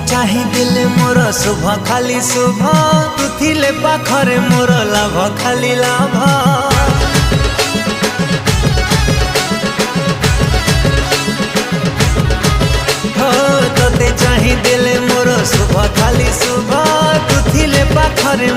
चाही दिले मोर शुभ खाली शुभ तू थिले पाखरे मोर लाभ खाली लाभ। तोते चाही दिले मोर शुभ खाली शुभ तू थिले पाखरे